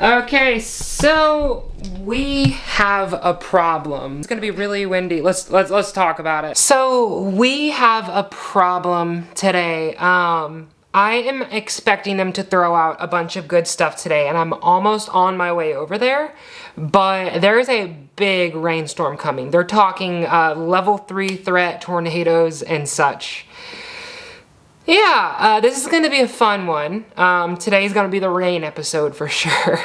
Okay, so we have a problem. It's gonna be really windy. Let's talk about it. So we have a problem today. I am expecting them to throw out a bunch of good stuff today, and I'm almost on my way over there, but there is a big rainstorm coming. They're talking level 3 threat, tornadoes, and such. Yeah, this is going to be a fun one. Today's going to be the rain episode for sure.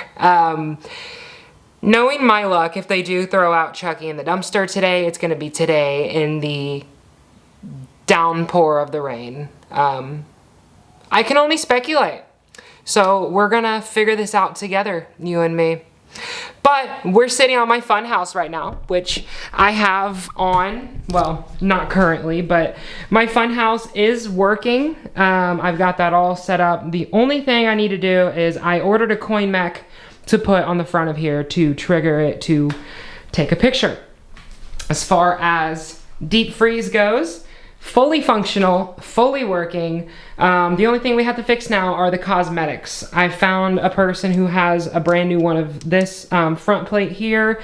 Knowing my luck, if they do throw out Chucky in the dumpster today, it's going to be today in the downpour of the rain. I can only speculate. So we're going to figure this out together, you and me. But we're sitting on my fun house right now, which I have on, well, not currently, but my fun house is working. I've got that all set up. The only thing I need to do is I ordered a coin mech to put on the front of here to trigger it to take a picture. As far as deep freeze goes, fully functional, fully working. The only thing we have to fix now are the cosmetics. I found a person who has a brand new one of this front plate here,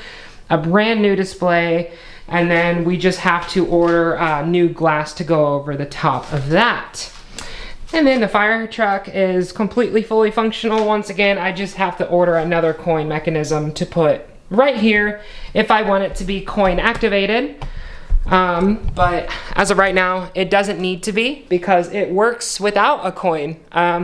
a brand new display, and then we just have to order new glass to go over the top of that. And then the fire truck is completely fully functional. Once again, I just have to order another coin mechanism to put right here if I want it to be coin activated. But as of right now, it doesn't need to be because it works without a coin.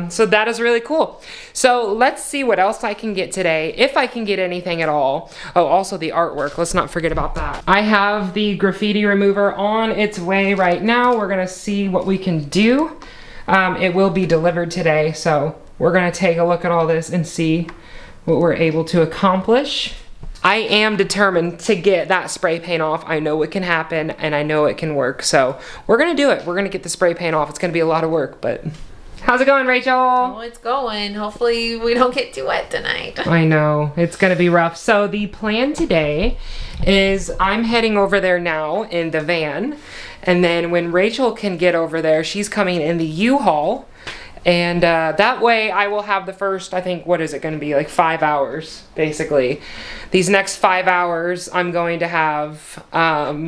So that is really cool. So let's see what else I can get today, if I can get anything at all. Oh, also the artwork. Let's not forget about that. I have the graffiti remover on its way right now. We're going to see what we can do. It will be delivered today. So we're going to take a look at all this and see what we're able to accomplish. I am determined to get that spray paint off. I know it can happen and I know it can work. So we're gonna do it. We're gonna get the spray paint off. It's gonna be a lot of work, but how's it going, Rachel? Oh, it's going. Hopefully we don't get too wet tonight. I know, it's gonna be rough. So the plan today is I'm heading over there now in the van. And then when Rachel can get over there, she's coming in the U-Haul. And that way I will have the first, I think, what is it going to be, like 5 hours, basically. These next 5 hours I'm going to have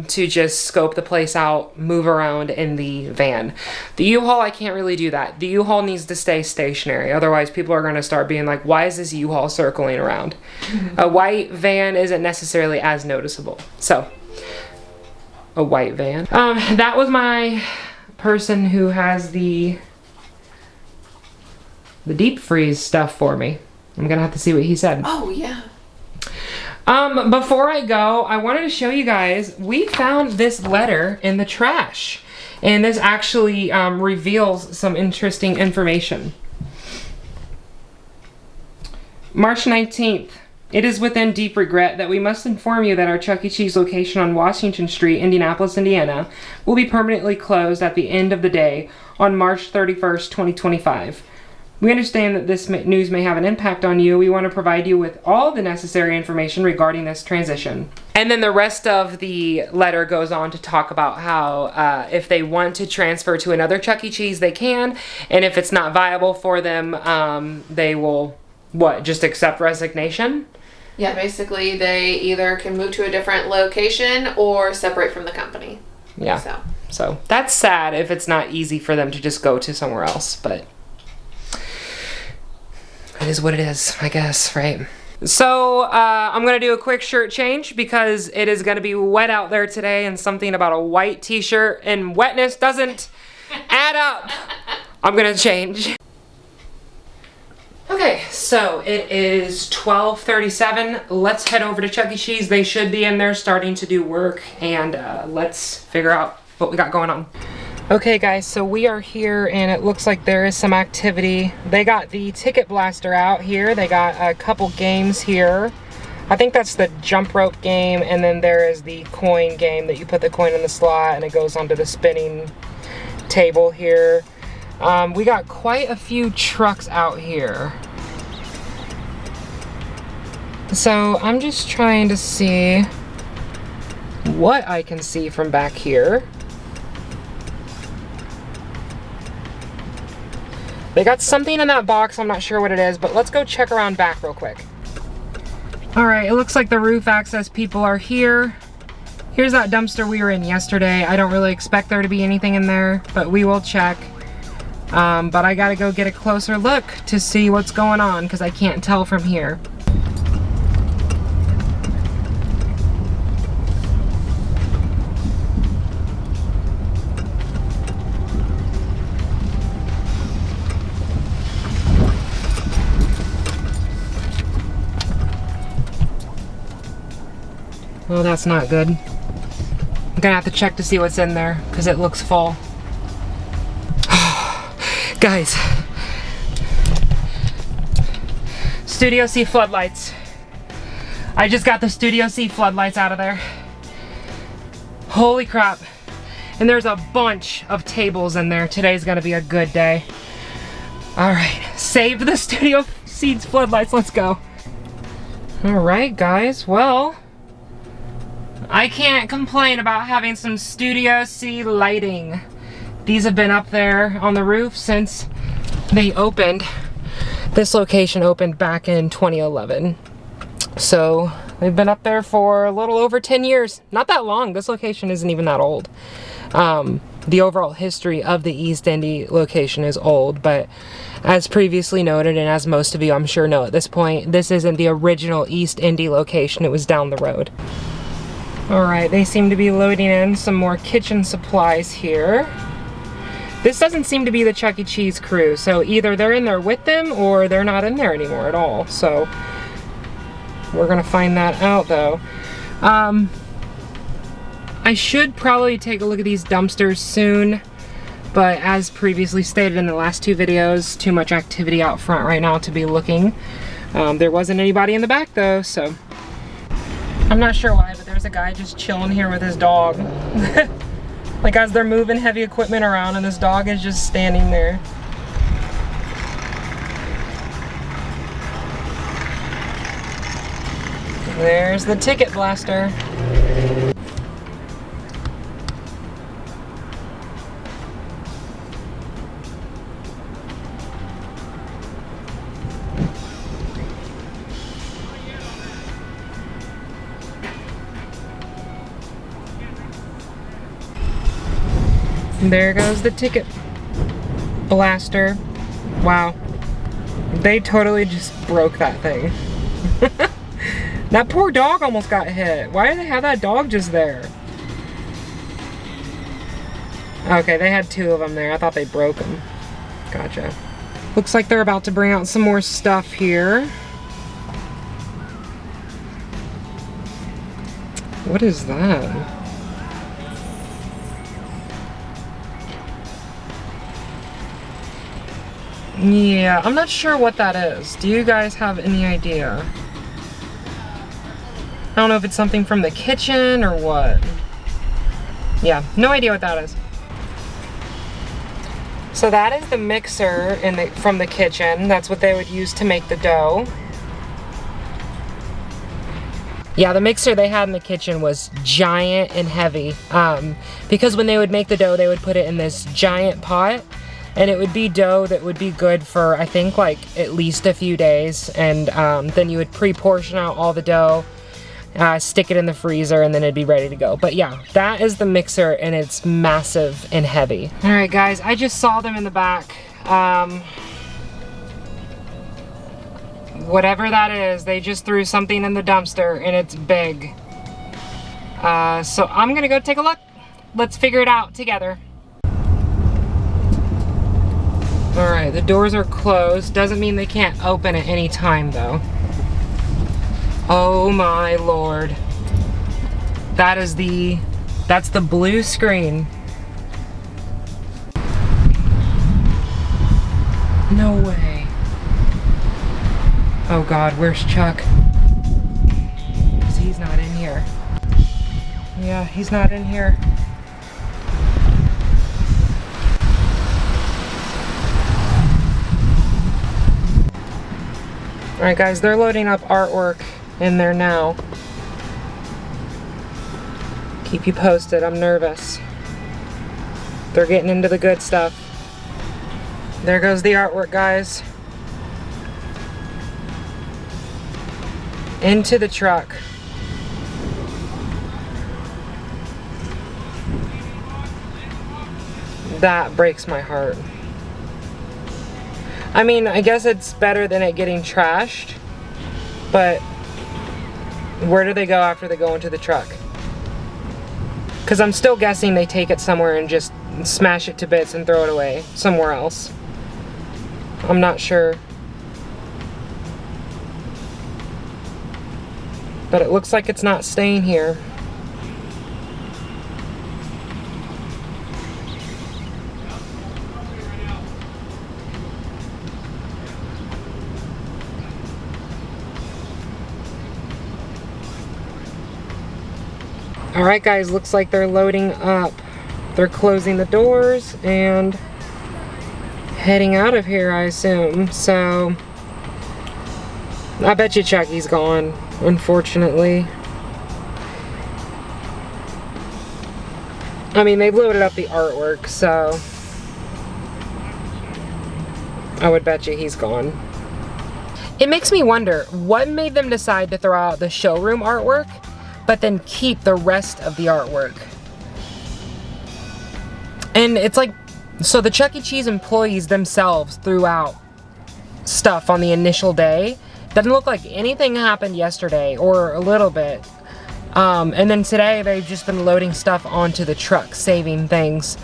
to just scope the place out, move around in the van. The U-Haul, I can't really do that. The U-Haul needs to stay stationary. Otherwise, people are going to start being like, why is this U-Haul circling around? A white van isn't necessarily as noticeable. So, a white van. That was my person who has the deep freeze stuff for me. I'm gonna have to see what he said. Oh, yeah. Before I go, I wanted to show you guys, we found this letter in the trash. And this actually reveals some interesting information. March 19th. It is within deep regret that we must inform you that our Chuck E. Cheese location on Washington Street, Indianapolis, Indiana, will be permanently closed at the end of the day on March 31st, 2025. We understand that this news may have an impact on you. We want to provide you with all the necessary information regarding this transition. And then the rest of the letter goes on to talk about how if they want to transfer to another Chuck E. Cheese, they can. And if it's not viable for them, they will, just accept resignation? Yeah, basically they either can move to a different location or separate from the company. Yeah. So that's sad if it's not easy for them to just go to somewhere else, but it is what it is, I guess, right? So, I'm gonna do a quick shirt change because it is gonna be wet out there today, and something about a white t-shirt and wetness doesn't add up. I'm gonna change. Okay, so it is 12:37. Let's head over to Chuck E. Cheese. They should be in there starting to do work, and let's figure out what we got going on. Okay guys, so we are here and it looks like there is some activity. They got the ticket blaster out here. They got a couple games here. I think that's the jump rope game, and then there is the coin game that you put the coin in the slot and it goes onto the spinning table here. We got quite a few trucks out here. So I'm just trying to see what I can see from back here. They got something in that box, I'm not sure what it is, but let's go check around back real quick. All right, it looks like the roof access people are here. Here's that dumpster we were in yesterday. I don't really expect there to be anything in there, but we will check. But I gotta go get a closer look to see what's going on because I can't tell from here. Well, that's not good. I'm gonna have to check to see what's in there because it looks full. Guys, Studio C floodlights. I just got the Studio C floodlights out of there. Holy crap. And there's a bunch of tables in there. Today's gonna be a good day. All right, save the Studio C floodlights, let's go. All right, guys, well, I can't complain about having some Studio C lighting. These have been up there on the roof since they opened. This location opened back in 2011. So they've been up there for a little over 10 years. Not that long. This location isn't even that old. The overall history of the East Indy location is old, but as previously noted, and as most of you I'm sure know at this point, this isn't the original East Indy location. It was down the road. All right, they seem to be loading in some more kitchen supplies here. This doesn't seem to be the Chuck E. Cheese crew, so either they're in there with them or they're not in there anymore at all. So we're gonna find that out though. I should probably take a look at these dumpsters soon, but as previously stated in the last two videos, too much activity out front right now to be looking. There wasn't anybody in the back though, so I'm not sure why, but there's a guy just chilling here with his dog. Like as they're moving heavy equipment around and this dog is just standing there. There's the ticket blaster. There goes the ticket blaster. Wow. They totally just broke that thing. That poor dog almost got hit. Why did they have that dog just there? Okay, they had two of them there. I thought they broke them. Gotcha. Looks like they're about to bring out some more stuff here. What is that? Yeah, I'm not sure what that is. Do you guys have any idea? I don't know if it's something from the kitchen or what. Yeah, no idea what that is. So that is the mixer from the kitchen. That's what they would use to make the dough. Yeah, the mixer they had in the kitchen was giant and heavy. Because when they would make the dough, they would put it in this giant pot. And it would be dough that would be good for, I think, like at least a few days. And then you would pre-portion out all the dough, stick it in the freezer, and then it'd be ready to go. But yeah, that is the mixer, and it's massive and heavy. All right, guys, I just saw them in the back. Whatever that is, they just threw something in the dumpster, and it's big. So I'm gonna go take a look. Let's figure it out together. All right, the doors are closed. Doesn't mean they can't open at any time though. Oh my Lord. That's the blue screen. No way. Oh God, where's Chuck? 'Cause he's not in here. Yeah, he's not in here. Alright guys, they're loading up artwork in there now. Keep you posted, I'm nervous. They're getting into the good stuff. There goes the artwork, guys. into the truck. That breaks my heart. I mean, I guess it's better than it getting trashed, but where do they go after they go into the truck? Because I'm still guessing they take it somewhere and just smash it to bits and throw it away somewhere else. I'm not sure. But it looks like it's not staying here. Alright guys, looks like they're loading up. They're closing the doors and heading out of here, I assume. So, I bet you Chucky's gone, unfortunately. I mean, they've loaded up the artwork, so I would bet you he's gone. It makes me wonder, what made them decide to throw out the showroom artwork, but then keep the rest of the artwork? And it's like, so the Chuck E. Cheese employees themselves threw out stuff on the initial day. Doesn't look like anything happened yesterday, or a little bit. And then today they've just been loading stuff onto the truck, saving things.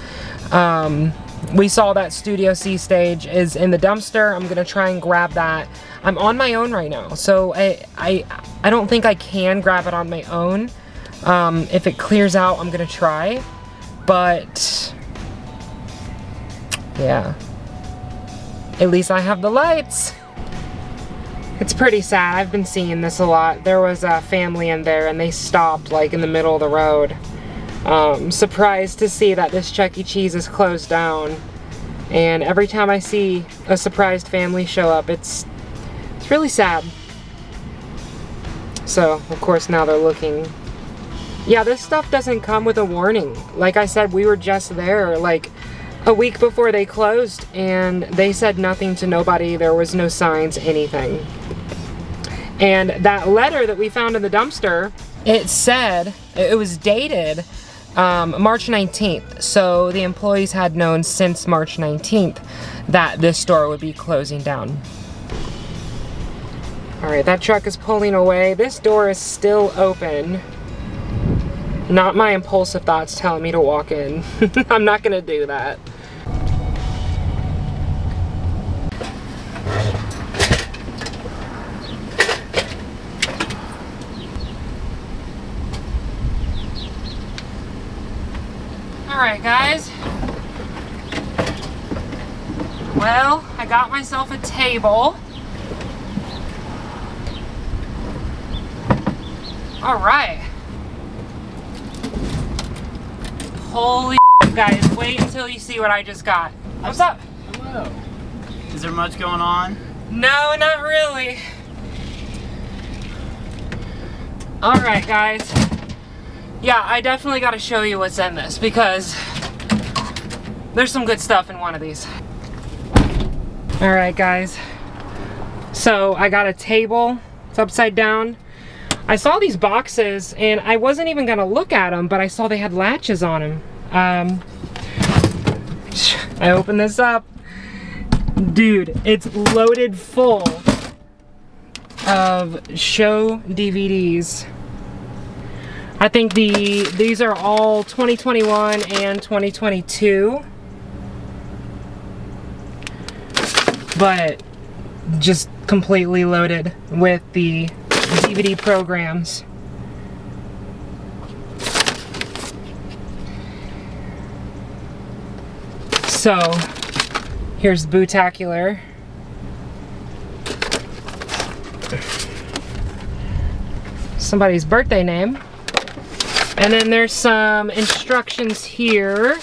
We saw that Studio C stage is in the dumpster. I'm gonna try and grab that. I'm on my own right now, so I don't think I can grab it on my own. If it clears out, I'm gonna try, but yeah, at least I have the lights. It's pretty sad. I've been seeing this a lot. There was a family in there and they stopped like in the middle of the road. Surprised to see that this Chuck E. Cheese is closed down. And every time I see a surprised family show up, it's really sad. So, of course, now they're looking. Yeah, this stuff doesn't come with a warning. Like I said, we were just there like a week before they closed, and they said nothing to nobody. There was no signs, anything. And that letter that we found in the dumpster, it said, it was dated March 19th. So the employees had known since March 19th that this store would be closing down. All right, that truck is pulling away. This door is still open. Not my impulsive thoughts telling me to walk in. I'm not gonna do that. Alright guys, well, I got myself a table. Alright. Holy shit, guys, wait until you see what I just got. What's up? Hello. Is there much going on? No, not really. Alright guys. Yeah, I definitely gotta show you what's in this because there's some good stuff in one of these. Alright guys, so I got a table. It's upside down. I saw these boxes and I wasn't even gonna look at them, but I saw they had latches on them. I opened this up. Dude, it's loaded full of show DVDs. I think these are all 2021 and 2022, but just completely loaded with the DVD programs. So here's Bootacular. Somebody's birthday name. And then there's some instructions here.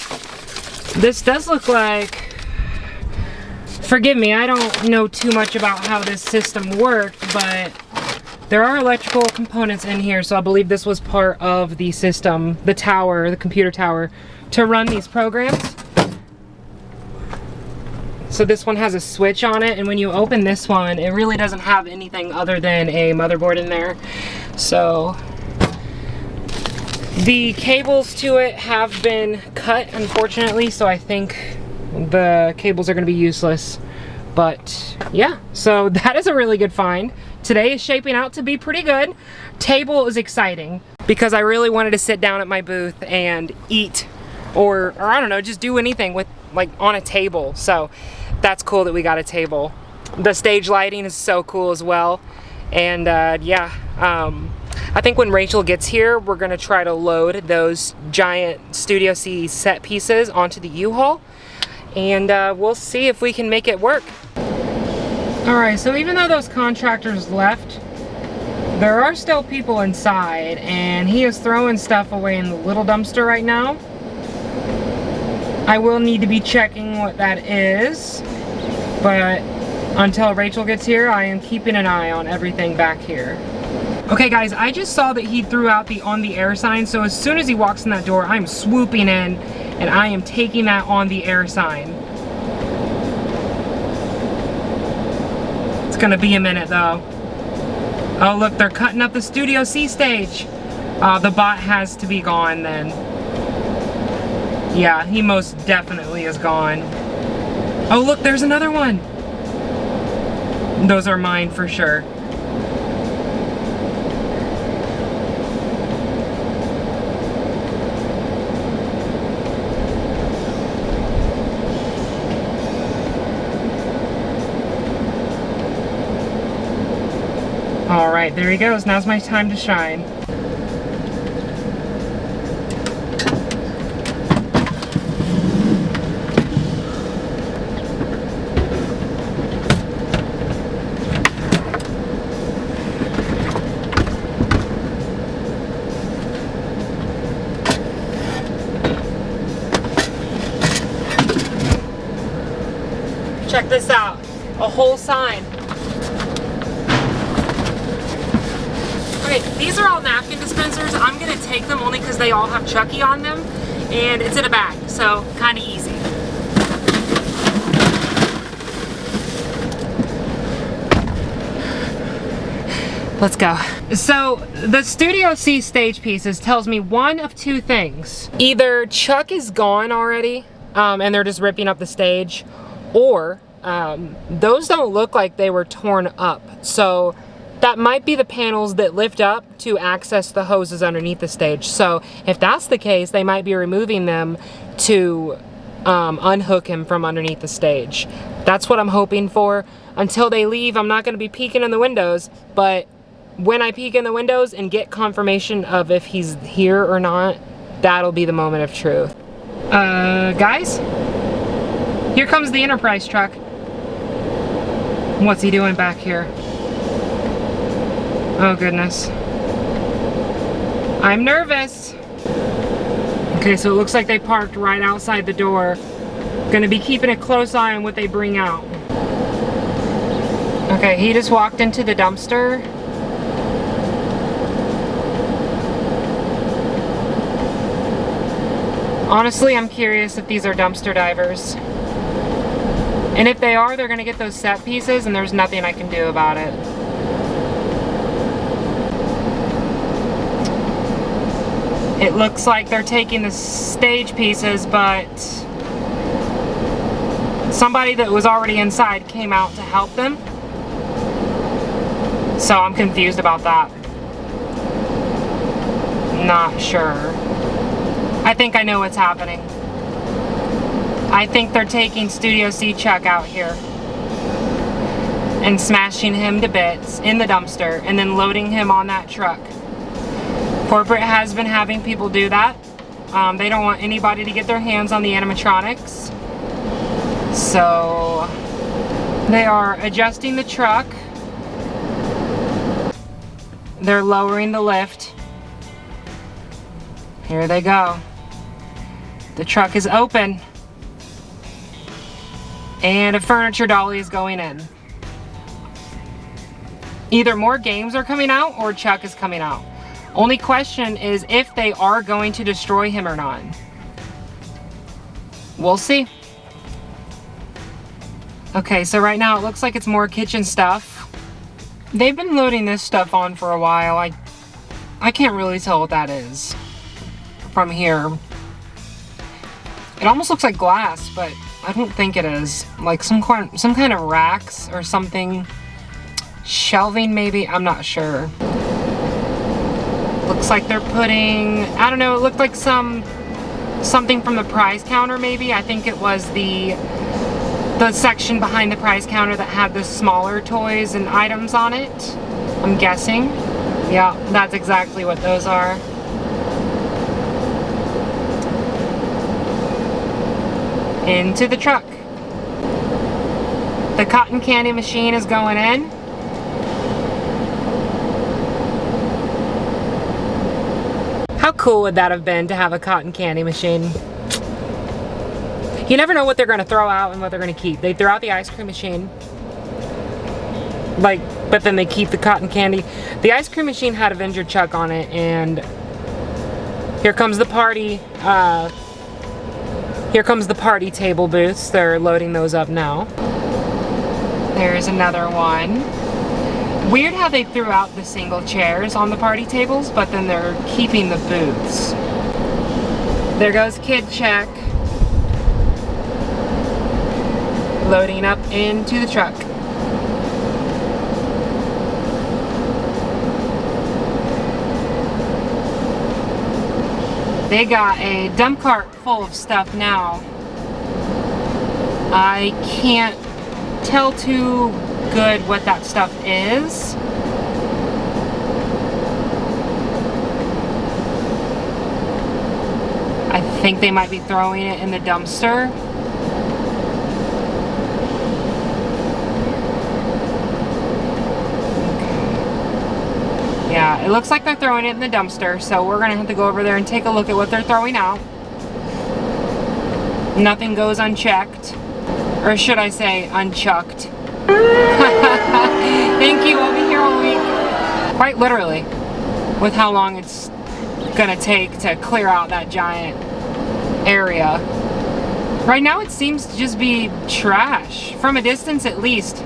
This does look like, forgive me, I don't know too much about how this system worked, but there are electrical components in here, so I believe this was part of the system, the tower, the computer tower, to run these programs. So this one has a switch on it, and when you open this one, it really doesn't have anything other than a motherboard in there. So the cables to it have been cut, unfortunately, so I think the cables are gonna be useless. But yeah, so that is a really good find. Today is shaping out to be pretty good. Table is exciting because I really wanted to sit down at my booth and eat or I don't know, just do anything with like on a table. So that's cool that we got a table. The stage lighting is so cool as well. And yeah, I think when Rachel gets here, we're gonna try to load those giant Studio C set pieces onto the U-Haul, and we'll see if we can make it work. All right, so even though those contractors left, there are still people inside, and he is throwing stuff away in the little dumpster right now. I will need to be checking what that is, but until Rachel gets here, I am keeping an eye on everything back here. Okay guys, I just saw that he threw out the on the air sign, so as soon as he walks in that door, I'm swooping in and I am taking that on the air sign. It's gonna be a minute though. Oh look, they're cutting up the Studio C stage. The bot has to be gone then. Yeah, he most definitely is gone. Oh look, there's another one. Those are mine for sure. All right, there he goes. Now's my time to shine. Check this out, a whole sign. Okay, these are all napkin dispensers. I'm gonna take them only because they all have Chucky on them, and it's in a bag, so kind of easy. Let's go. So the Studio C stage pieces tells me one of two things. Either Chuck is gone already, and they're just ripping up the stage, or those don't look like they were torn up. So that might be the panels that lift up to access the hoses underneath the stage. So if that's the case, they might be removing them to unhook him from underneath the stage. That's what I'm hoping for. Until they leave, I'm not gonna be peeking in the windows, but when I peek in the windows and get confirmation of if he's here or not, that'll be the moment of truth. Guys? Here comes the Enterprise truck. What's he doing back here? Oh goodness. I'm nervous. Okay, so it looks like they parked right outside the door. Gonna be keeping a close eye on what they bring out. Okay, he just walked into the dumpster. Honestly, I'm curious if these are dumpster divers. And if they are, they're gonna get those set pieces and there's nothing I can do about it. It looks like they're taking the stage pieces, but somebody that was already inside came out to help them. So I'm confused about that. Not sure. I think I know what's happening. I think they're taking Studio C Chuck out here and smashing him to bits in the dumpster and then loading him on that truck. Corporate has been having people do that. They don't want anybody to get their hands on the animatronics. So they are adjusting the truck. They're lowering the lift. Here they go. The truck is open. And a furniture dolly is going in. Either more games are coming out or Chuck is coming out. Only question is if they are going to destroy him or not. We'll see. Okay, so right now it looks like it's more kitchen stuff. They've been loading this stuff on for a while. I can't really tell what that is from here. It almost looks like glass, but I don't think it is. Like some kind of racks or something. Shelving maybe, I'm not sure. Looks like they're putting, I don't know, it looked like something from the prize counter maybe. I think it was the section behind the prize counter that had the smaller toys and items on it. I'm guessing. Yeah, that's exactly what those are. Into the truck. The cotton candy machine is going in. How cool would that have been to have a cotton candy machine? You never know what they're going to throw out and what they're going to keep. They throw out the ice cream machine. Like, but then they keep the cotton candy. The ice cream machine had Avenger Chuck on it, and here comes the party. Here comes the party table booths. They're loading those up now. There's another one. Weird how they threw out the single chairs on the party tables, but then they're keeping the booths. There goes Kid Check. Loading up into the truck. They got a dump cart full of stuff now. I can't tell too good what that stuff is. I think they might be throwing it in the dumpster. Yeah, it looks like they're throwing it in the dumpster, so we're gonna have to go over there and take a look at what they're throwing out. Nothing goes unchecked. Or should I say, unchucked. Thank you, I'll be here all week. Quite literally, with how long it's gonna take to clear out that giant area. Right now it seems to just be trash, from a distance at least.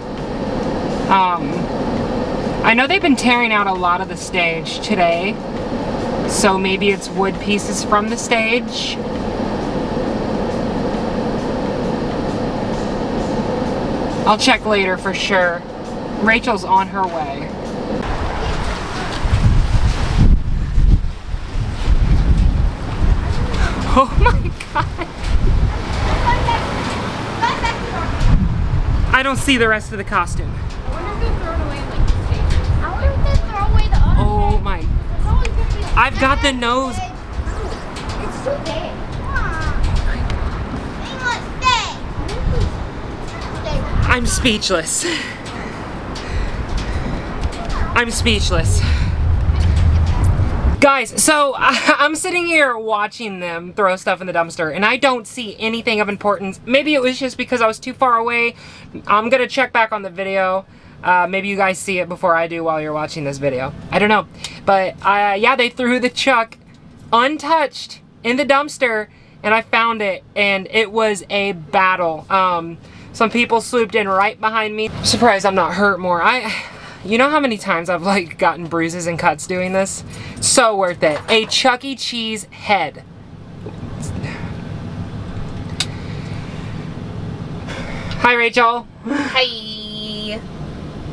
I know they've been tearing out a lot of the stage today, so maybe it's wood pieces from the stage. I'll check later for sure. Rachel's on her way. Oh my god. I don't see the rest of the costume. Oh my. I've got the nose. It's too big. I'm speechless. I'm speechless. Guys, so I'm sitting here watching them throw stuff in the dumpster and I don't see anything of importance. Maybe it was just because I was too far away. I'm gonna check back on the video. Maybe you guys see it before I do while you're watching this video. I don't know. But yeah, they threw the chuck untouched in the dumpster and I found it and it was a battle. Some people swooped in right behind me. I'm surprised I'm not hurt more. You know how many times I've like gotten bruises and cuts doing this? So worth it. A Chuck E. Cheese head. Hi, Rachel. Hi.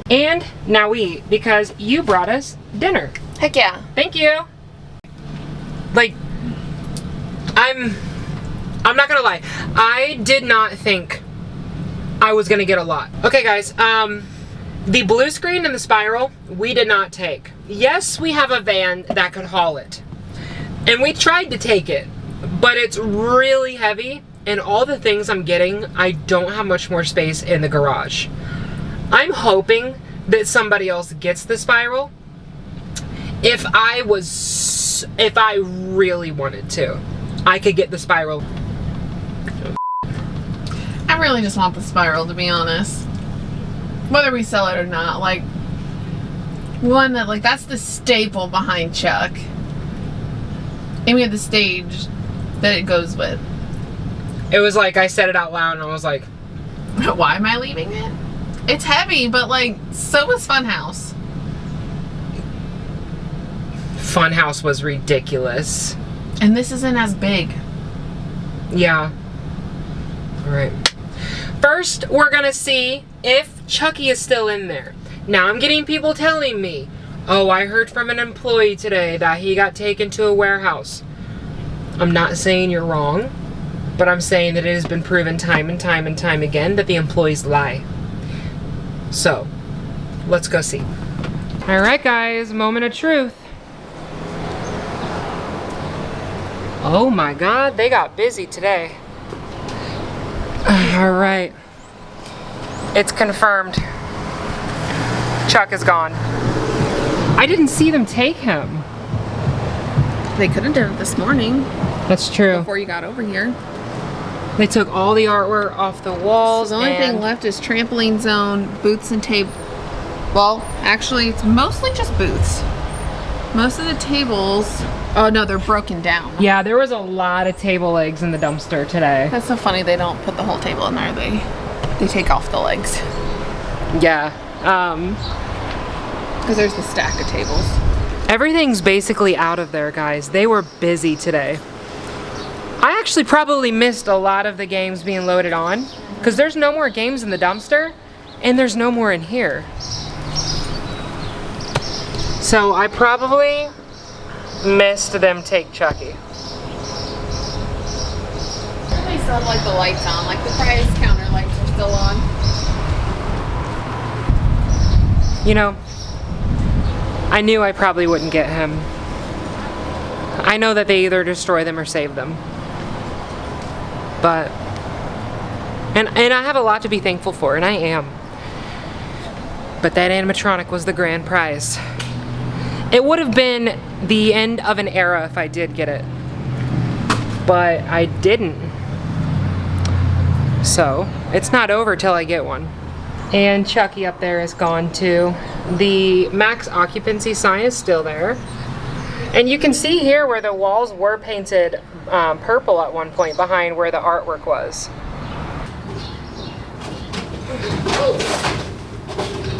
And now we eat because you brought us dinner. Heck yeah. Thank you. Like, I'm not gonna lie. I did not think I was gonna get a lot. Okay, guys. The blue screen and the spiral, we did not take. Yes, we have a van that could haul it. And we tried to take it, but it's really heavy, and all the things I'm getting, I don't have much more space in the garage. I'm hoping that somebody else gets the spiral. If I really wanted to, I could get the spiral. I really just want the spiral, to be honest. Whether we sell it or not, like, one that, like, that's the staple behind Chuck. And we have the stage that it goes with. It was like, I said it out loud and I was like, Why am I leaving it? It's heavy, but like, so was Funhouse. Funhouse was ridiculous. And this isn't as big. Yeah. All right. First, we're gonna see if Chucky is still in there. Now I'm getting people telling me, oh, I heard from an employee today that he got taken to a warehouse. I'm not saying you're wrong, but I'm saying that it has been proven time and time and time again that the employees lie. So, let's go see. All right, guys, moment of truth. Oh my God, they got busy today. All right. It's confirmed. Chuck is gone. I didn't see them take him. They could have done it this morning That's true. before you got over here. They took all the artwork off the walls. The only thing left is trampoline zone, booths and table. Well, actually, it's mostly just booths. Most of the tables, oh no, they're broken down. Yeah, there was a lot of table legs in the dumpster today. That's so funny, they don't put the whole table in there. They take off the legs. Yeah. Because there's the stack of tables. Everything's basically out of there, guys. They were busy today. I actually probably missed a lot of the games being loaded on because there's no more games in the dumpster and there's no more in here. So I probably missed them take Chucky. They still have like the lights on, like the prize counter lights are still on. You know, I knew I probably wouldn't get him. I know that they either destroy them or save them. But, and I have a lot to be thankful for, and I am. But that animatronic was the grand prize. It would have been the end of an era if I did get it. But I didn't. So, it's not over till I get one. And Chucky up there is gone too. The max occupancy sign is still there. And you can see here where the walls were painted purple at one point behind where the artwork was.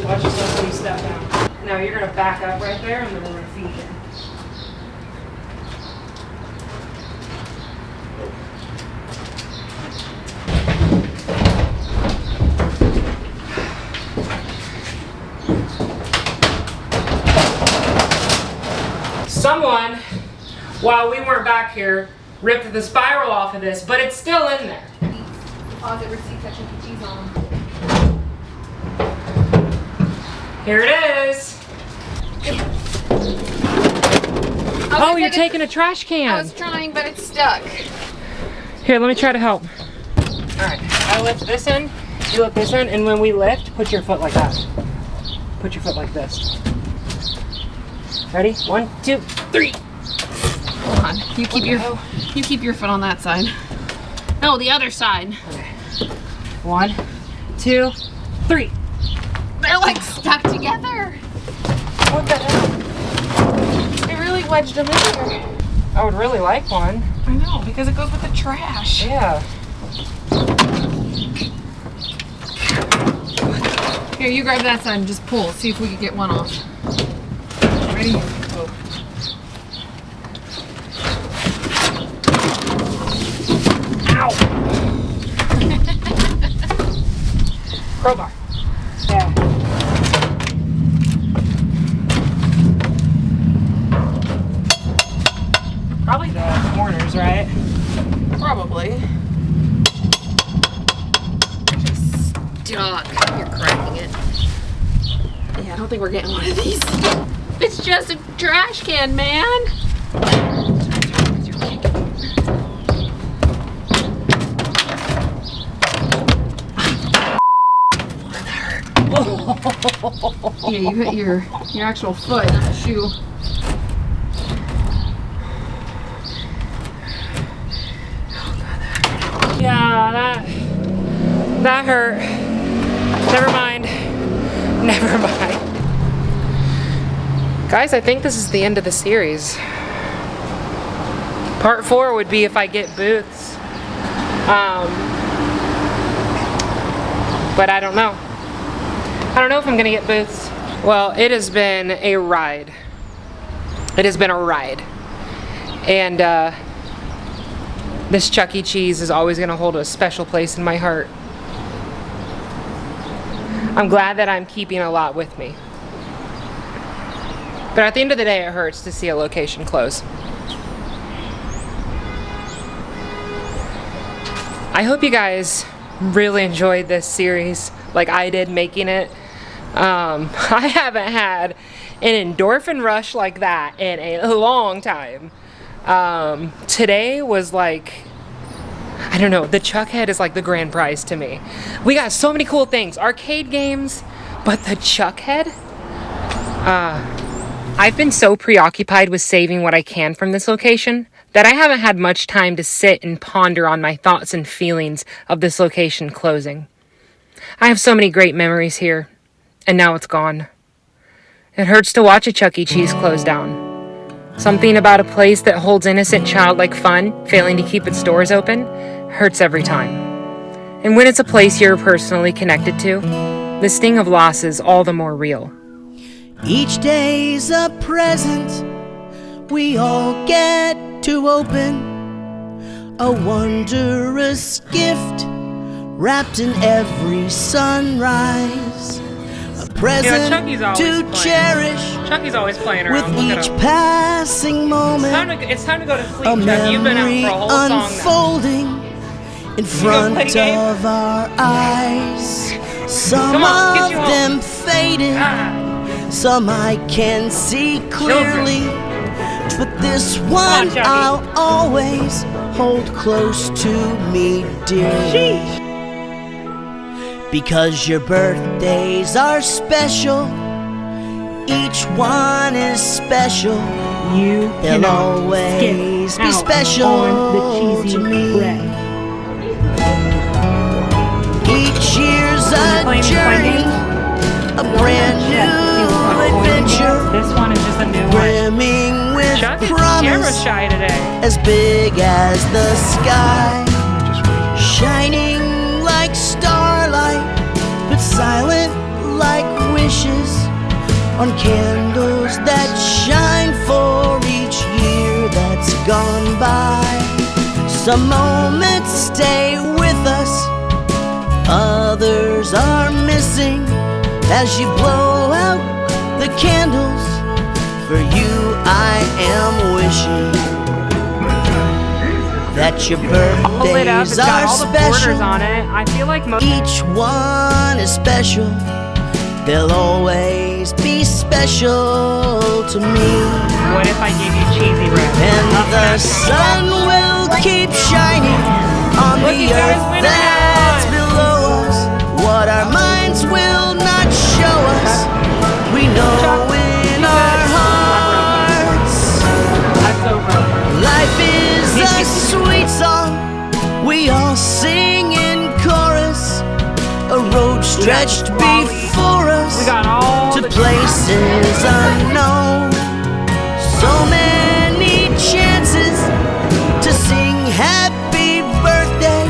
Watch yourself when you step down. Now you're gonna back up right there and then we're gonna feed you. Someone, while we weren't back here, ripped the spiral off of this, but it's still in there. Deposit receipt that cheese on. Here it is. Oh, you're taking a trash can. I was trying, but it's stuck. Here, let me try to help. All right, I lift this in, you lift this in, and when we lift, put your foot like that. Put your foot like this. Ready? 1, 2, 3. Hold on. You keep your foot on that side. No, the other side. Okay. 1, 2, 3. They're like stuck together. What the hell? They really wedged them in here. I would really like one. I know, because it goes with the trash. Yeah. Here, you grab that side and just pull. See if we can get one off. Ready? Oh. Ow! Crowbar. Yeah. Probably the corners, right? Probably. Just stuck. You're cracking it. Yeah, I don't think we're getting one of these. It's just a trash can, man. Yeah, you hit your actual foot, not the shoe. Yeah, that hurt. Never mind. Never mind. Guys, I think this is the end of the series. Part 4 would be if I get booths. but I don't know. I don't know if I'm gonna get booths. Well, it has been a ride. It has been a ride. And this Chuck E. Cheese is always gonna hold a special place in my heart. I'm glad that I'm keeping a lot with me. But at the end of the day, it hurts to see a location close. I hope you guys really enjoyed this series like I did making it. I haven't had an endorphin rush like that in a long time. Today was like, I don't know, the Chuck head is like the grand prize to me. We got so many cool things, arcade games, but the Chuck head? I've been so preoccupied with saving what I can from this location that I haven't had much time to sit and ponder on my thoughts and feelings of this location closing. I have so many great memories here, and now it's gone. It hurts to watch a Chuck E. Cheese close down. Something about a place that holds innocent childlike fun failing to keep its doors open hurts every time. And when it's a place you're personally connected to, the sting of loss is all the more real. Each day's a present we all get to open, a wondrous gift wrapped in every sunrise, a present to cherish Chucky's always playing around. with each passing moment. It's time to go to sleep, A Chuck. You've been out memory for a whole song now. unfolding in front of our eyes. Some Come on, get of you home. them faded, some I can see clearly, but this one Chucky. I'll always hold close to me dearly. Because your birthdays are special, each one is special. They'll always be special to me. Each year's a journey, a brand new adventure, This one is just a new one. brimming with Chuck is camera promise, shy today. as big as the sky, shining like starlight, but silent like wishes on candles that shine for each year that's gone by. Some moments stay with us, others are missing as you blow out the candles. For you I am wishing that your All lit up. It's birthdays got are all the borders special. on it. I feel like most. Each one is special. They'll always be special to me. What if I gave you cheesy red? And the sun will keep shining on Look, the you guys earth went that's out. below us. What our minds will not show us, we know in our hearts. That's over. Life is a sweet song we all sing in chorus, a road stretched before us We got all to the places unknown. So many chances to sing happy birthday.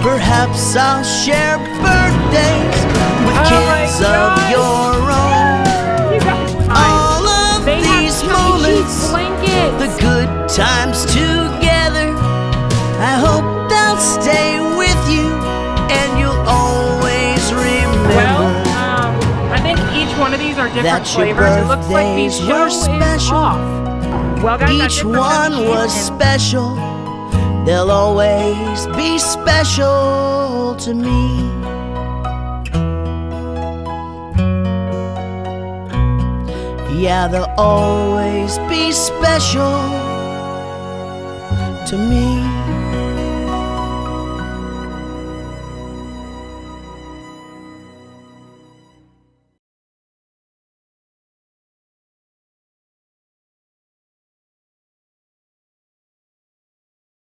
Perhaps I'll share birthdays with kids of your own. You guys were All of They have these Chuck E. Cheese moments, blankets. the good times together, I hope they'll stay with you and you'll always remember. Well, I think each one of these are different that your flavors. It looks like the birthdays show were is special. off. Well, guys, that's Each it for Chuck E. one Cheese, was and special. They'll always be special to me. Yeah, they'll always be special to me.